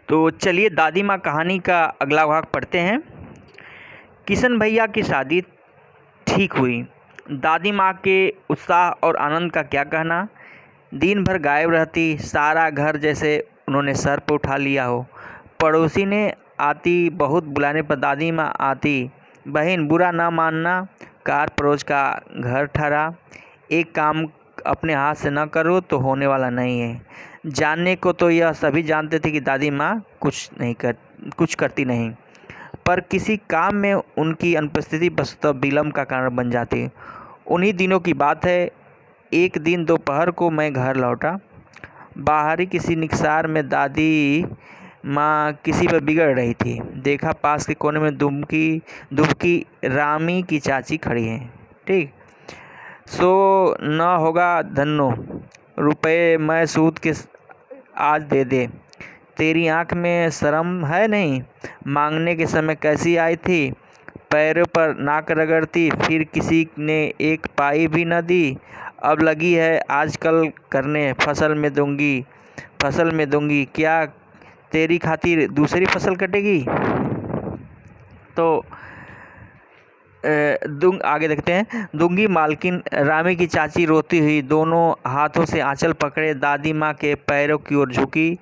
तो चलिए दादी माँ कहानी का अगला भाग पढ़ते हैं। किशन भैया की शादी ठीक हुई। दादी माँ के उत्साह और आनंद का क्या कहना। दिन भर गायब रहती, सारा घर जैसे उन्होंने सर पर उठा लिया हो। पड़ोसी ने आती, बहुत बुलाने पर दादी माँ आती। बहन बुरा ना मानना, कार पड़ोस का घर ठहरा। एक काम अपने हाथ से न करो तो होने वाला नहीं है। जानने को तो यह सभी जानते थे कि दादी माँ कुछ करती नहीं, पर किसी काम में उनकी अनुपस्थिति वस्तुतः विलम्ब का कारण बन जाती। उन्हीं दिनों की बात है। एक दिन दोपहर को मैं घर लौटा। बाहरी किसी निकसार में दादी माँ किसी पर बिगड़ रही थी। देखा पास के कोने में दुबकी रामी की चाची खड़ी है। ठीक, सो न होगा धन्नो, रुपए मैं सूद के आज दे दे। तेरी आंख में शर्म है नहीं? मांगने के समय कैसी आई थी, पैरों पर नाक रगड़ती, फिर किसी ने एक पाई भी न दी। अब लगी है आजकल करने, फसल में दूंगी। क्या तेरी खातिर दूसरी फसल कटेगी? तो आगे देखते हैं। दूंगी मालकिन, रामी की चाची रोती हुई दोनों हाथों से आंचल पकड़े दादी माँ के पैरों की ओर झुकी।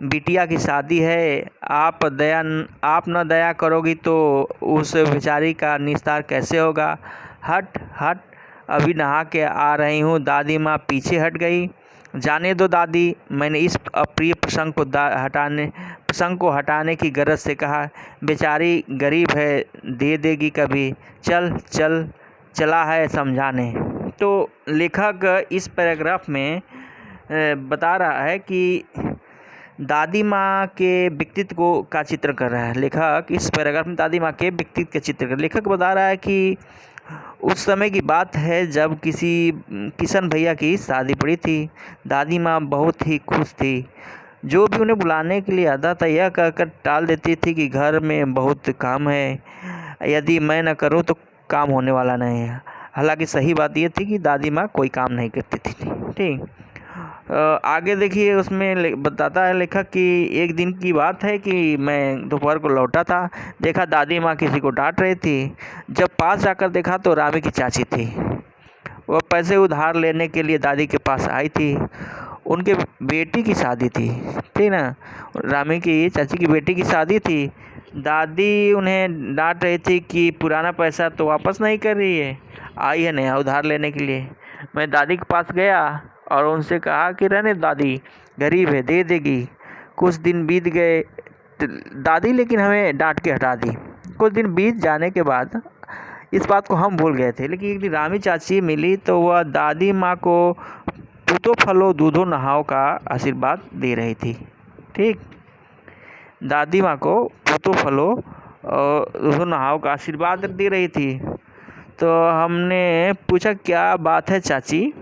बिटिया की शादी है, आप न दया करोगी तो उस बेचारी का निस्तार कैसे होगा? हट हट, अभी नहा के आ रही हूँ। दादी माँ पीछे हट गई। जाने दो दादी, मैंने इस अप्रिय प्रसंग को हटाने की गरज से कहा। बेचारी गरीब है, दे देगी कभी। चला है समझाने। तो लेखक इस पैराग्राफ में बता रहा है कि दादी माँ के व्यक्तित्व का चित्र कर रहा है। लेखक इस पैराग्राफ में दादी माँ के व्यक्तित्व का चित्र कर लेखक बता रहा है कि उस समय की बात है जब किशन भैया की शादी पड़ी थी। दादी माँ बहुत ही खुश थी। जो भी उन्हें बुलाने के लिए आता था यह कहकर टाल देती थी कि घर में बहुत काम है, यदि मैं न करूं तो काम होने वाला नहीं है। हालांकि सही बात यह थी कि दादी माँ कोई काम नहीं करती थी। ठीक, आगे देखिए, उसमें बताता है लेखक कि एक दिन की बात है कि मैं दोपहर को लौटा था। देखा दादी माँ किसी को डांट रही थी। जब पास जाकर देखा तो रामी की चाची थी। वह पैसे उधार लेने के लिए दादी के पास आई थी। उनके बेटी की शादी थी, ठीक ना, रामी की चाची की बेटी की शादी थी। दादी उन्हें डांट रही थी कि पुराना पैसा तो वापस नहीं कर रही है, आई है नया उधार लेने के लिए। मैं दादी के पास गया और उनसे कहा कि रहने दादी, गरीब है, दे देगी। कुछ दिन बीत गए दादी लेकिन हमें डांट के हटा दी। कुछ दिन बीत जाने के बाद इस बात को हम भूल गए थे, लेकिन एक दिन रामी चाची मिली तो वह दादी माँ को पूतो फलो दूधो नहाओ का आशीर्वाद दे रही थी। ठीक, दादी माँ को पूतो फलो और दूधो नहाओ का आशीर्वाद दे रही थी। तो हमने पूछा क्या बात है चाची?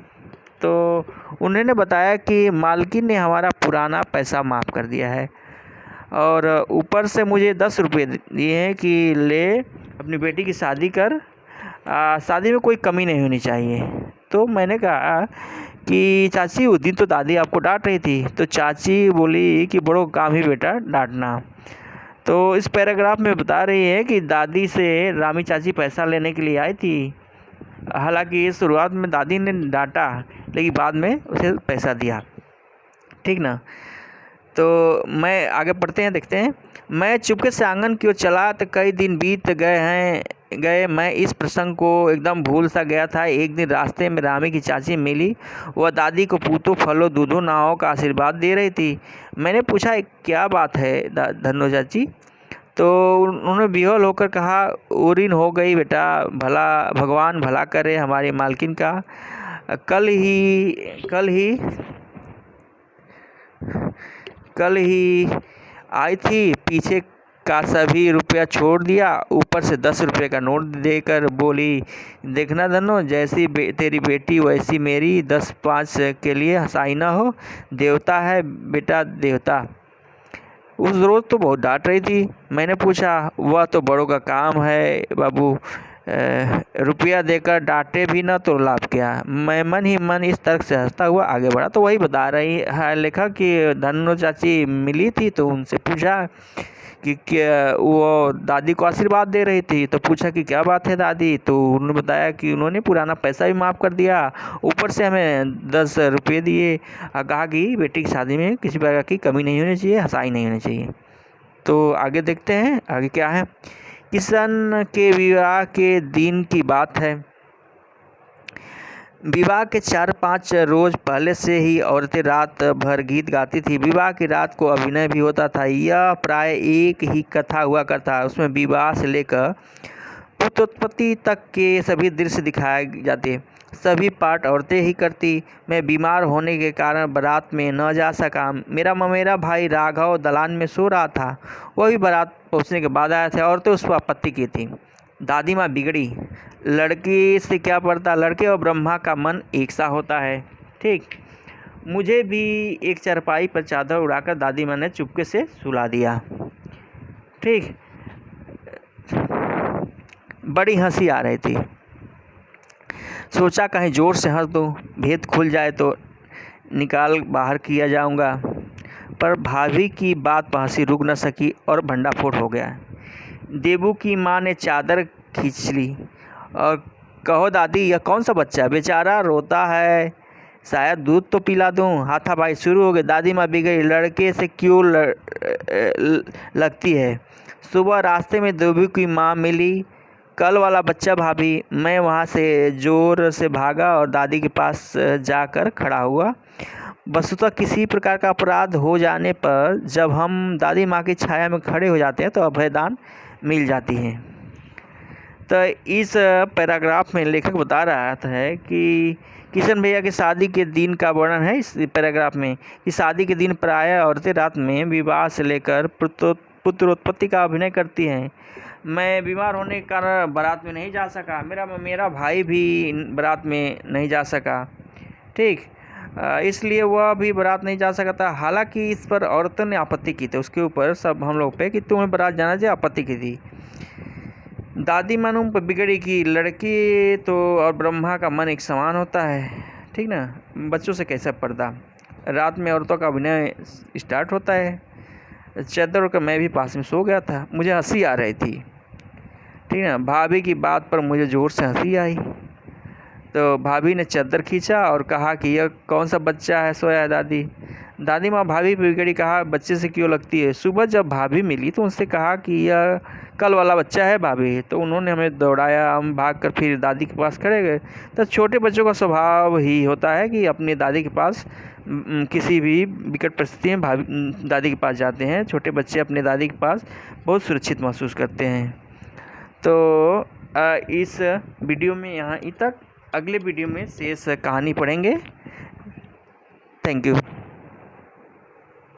तो उन्होंने बताया कि मालकिन ने हमारा पुराना पैसा माफ़ कर दिया है और ऊपर से मुझे 10 रुपये दिए हैं कि ले अपनी बेटी की शादी कर, शादी में कोई कमी नहीं होनी चाहिए। तो मैंने कहा कि चाची उस दिन तो दादी आपको डांट रही थी। तो चाची बोली कि बड़ो काम ही बेटा डांटना। तो इस पैराग्राफ में बता रही है कि दादी से रामी चाची पैसा लेने के लिए आई थी। हालांकि शुरुआत में दादी ने डांटा लेकिन बाद में उसे पैसा दिया। ठीक ना, तो मैं आगे पढ़ते हैं, देखते हैं। मैं चुपके से आंगन की ओर चला तो कई दिन बीत गए मैं इस प्रसंग को एकदम भूल सा गया था। एक दिन रास्ते में रामी की चाची मिली। वह दादी को पूतो फलो दूधो नाव का आशीर्वाद दे रही थी। मैंने पूछा क्या बात है धन्नो चाची? तो उन्होंने विह्वल होकर कहा, उरीन हो गई बेटा, भगवान भला करे हमारी मालकिन का। कल ही आई थी, पीछे का सभी रुपया छोड़ दिया, ऊपर से 10 रुपये का नोट देकर बोली, देखना धनो, जैसी तेरी बेटी वैसी मेरी, 10-5 के लिए हंसाई ना हो, देवता है बेटा देवता। उस रोज़ तो बहुत डांट रही थी। मैंने पूछा वह तो बड़ों का काम है बाबू, रुपया देकर डांटे भी न तो लाभ क्या। मैं मन ही मन इस तर्क से हंसता हुआ आगे बढ़ा। तो वही बता रही है लेखक कि धन्नो चाची मिली थी तो उनसे पूछा कि क्या, वो दादी को आशीर्वाद दे रही थी तो पूछा कि क्या बात है दादी। तो उन्होंने बताया कि उन्होंने पुराना पैसा भी माफ़ कर दिया, ऊपर से हमें 10 रुपये दिए और कहा कि बेटी की शादी में किसी प्रकार की कमी नहीं होनी चाहिए, हंसाई नहीं होनी चाहिए। तो आगे देखते हैं आगे क्या है। किशन के विवाह के दिन की बात है। विवाह के 4-5 रोज पहले से ही औरतें रात भर गीत गाती थी। विवाह की रात को अभिनय भी होता था। यह प्राय एक ही कथा हुआ करता। उसमें विवाह से लेकर पुत्रोत्पत्ति तक के सभी दृश्य दिखाए जाते। सभी पाठ औरतें ही करती। मैं बीमार होने के कारण बारात में न जा सका। मेरा ममेरा भाई राघव दलान में सो रहा था। वह भी बारात पहुंचने के बाद आया था। औरतें उस पर आपत्ति की थी। दादी माँ बिगड़ी। लड़की से क्या पड़ता, लड़के और ब्रह्मा का मन एक सा होता है। ठीक, मुझे भी एक चारपाई पर चादर उड़ाकर दादी माँ ने चुपके से सुला दिया। ठीक, बड़ी हंसी आ रही थी। सोचा कहीं जोर से हंस दूं, भेद खुल जाए तो निकाल बाहर किया जाऊंगा, पर भाभी की बात पर हंसी रुक न सकी और भंडाफोड़ हो गया। देबू की माँ ने चादर खींच ली और कहो दादी यह कौन सा बच्चा, बेचारा रोता है, शायद दूध तो पिला दूं। हाथापाई शुरू हो गई। दादी माँ बिगड़ी। लड़के से क्यों लगती है। सुबह रास्ते में देबू की माँ मिली। कल वाला बच्चा भाभी। मैं वहाँ से जोर से भागा और दादी के पास जाकर खड़ा हुआ। वस्तुतः किसी प्रकार का अपराध हो जाने पर जब हम दादी माँ की छाया में खड़े हो जाते हैं तो अभयदान मिल जाती है। तो इस पैराग्राफ में लेखक बता रहा है कि किशन भैया की शादी के दिन का वर्णन है इस पैराग्राफ में कि शादी के दिन प्रायः औरतें रात में विवाह से लेकर पुत्रोत्पत्ति का अभिनय करती हैं। मैं बीमार होने के कारण बारात में नहीं जा सका। मेरा भाई भी बारात में नहीं जा सका। ठीक, इसलिए वह भी बारात नहीं जा सका था। हालांकि इस पर औरतों ने आपत्ति की थी, उसके ऊपर सब हम लोग पे कि तुम्हें बारात जाना चाहिए, आपत्ति की थी। दादी मानू पर बिगड़ी कि लड़की तो और ब्रह्मा का मन एक समान होता है। ठीक ना, बच्चों से कैसा पर्दा। रात में औरतों का अभिनय स्टार्ट होता है। चादर ओढ़कर मैं भी पास में सो गया था। मुझे हंसी आ रही थी। ठीक ना, भाभी की बात पर मुझे ज़ोर से हंसी आई। तो भाभी ने चादर खींचा और कहा कि यह कौन सा बच्चा है सोया है दादी। दादी माँ भाभी पे बिगड़ी। कहा बच्चे से क्यों लगती है। सुबह जब भाभी मिली तो उनसे कहा कि यह कल वाला बच्चा है भाभी। तो उन्होंने हमें दौड़ाया। हम भागकर फिर दादी के पास खड़े गए। तो छोटे बच्चों का स्वभाव ही होता है कि अपनी दादी के पास किसी भी विकट परिस्थिति में दादी के पास जाते हैं। छोटे बच्चे अपने दादी के पास बहुत सुरक्षित महसूस करते हैं। तो इस वीडियो में यहाँ तक। अगले वीडियो में शेष कहानी पढ़ेंगे। Thank you.